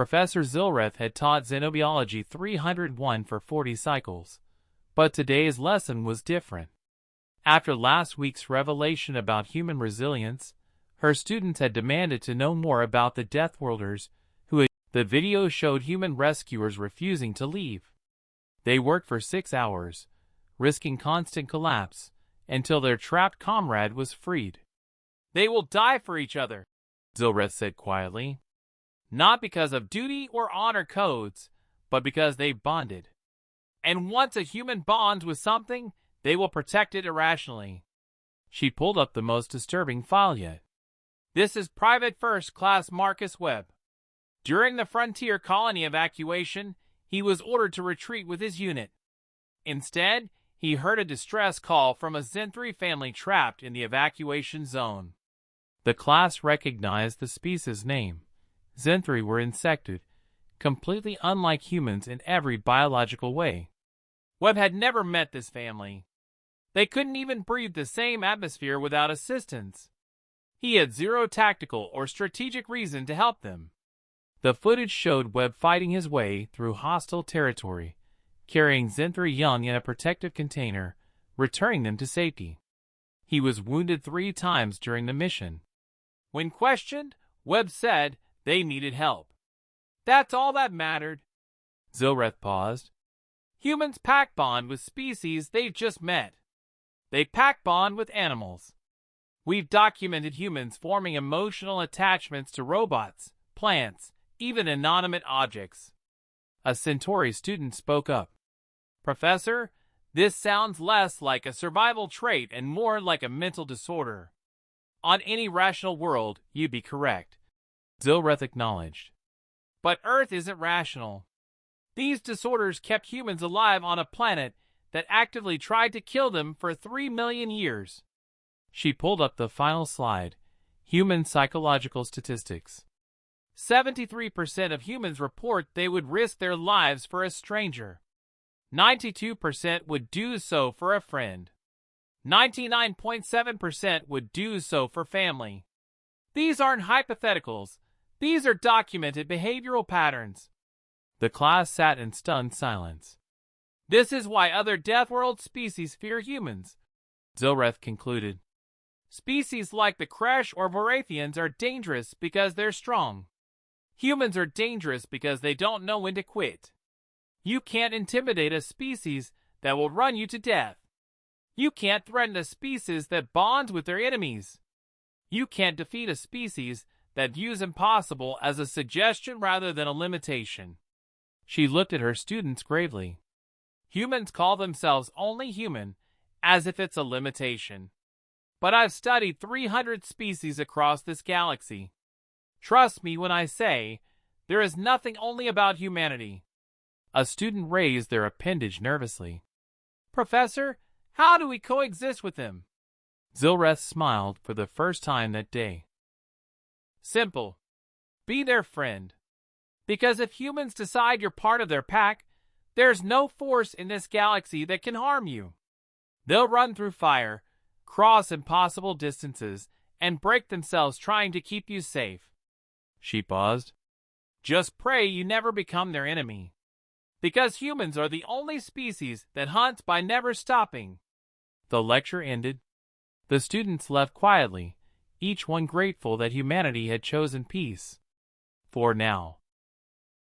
Professor Zilreth had taught xenobiology 301 for 40 cycles, but today's lesson was different. After last week's revelation about human resilience, her students had demanded to know more about the Deathworlders who had. The video showed human rescuers refusing to leave. They worked for 6 hours, risking constant collapse, until their trapped comrade was freed. "They will die for each other," Zilreth said quietly. "Not because of duty or honor codes, but because they bonded. And once a human bonds with something, they will protect it irrationally." She pulled up the most disturbing file yet. "This is Private First Class Marcus Webb. During the Frontier Colony evacuation, he was ordered to retreat with his unit. Instead, he heard a distress call from a Zenthri family trapped in the evacuation zone." The class recognized the species name. Zenthri were insected, completely unlike humans in every biological way. Webb had never met this family. They couldn't even breathe the same atmosphere without assistance. He had zero tactical or strategic reason to help them. The footage showed Webb fighting his way through hostile territory, carrying Zenthri young in a protective container, returning them to safety. He was wounded 3 times during the mission. When questioned, Webb said they needed help. "That's all that mattered." Zilreth paused. "Humans pack bond with species they've just met. They pack bond with animals. We've documented humans forming emotional attachments to robots, plants, even inanimate objects." A Centauri student spoke up. "Professor, this sounds less like a survival trait and more like a mental disorder." "On any rational world, you'd be correct," Zilreth acknowledged. "But Earth isn't rational. These disorders kept humans alive on a planet that actively tried to kill them for 3 million years. She pulled up the final slide, Human Psychological Statistics. 73% of humans report they would risk their lives for a stranger. 92% would do so for a friend. 99.7% would do so for family. These aren't hypotheticals. These are documented behavioral patterns." The class sat in stunned silence. "This is why other Deathworld species fear humans," Zilreth concluded. "Species like the Kresh or Vorathians are dangerous because they're strong. Humans are dangerous because they don't know when to quit. You can't intimidate a species that will run you to death. You can't threaten a species that bonds with their enemies. You can't defeat a species that views impossible as a suggestion rather than a limitation." She looked at her students gravely. "Humans call themselves only human, as if it's a limitation. But I've studied 300 species across this galaxy. Trust me when I say, there is nothing only about humanity." A student raised their appendage nervously. "Professor, how do we coexist with them?" Zilreth smiled for the first time that day. "Simple. Be their friend. Because if humans decide you're part of their pack, there's no force in this galaxy that can harm you. They'll run through fire, cross impossible distances, and break themselves trying to keep you safe." She paused. "Just pray you never become their enemy. Because humans are the only species that hunts by never stopping." The lecture ended. The students left quietly, each one grateful that humanity had chosen peace. For now.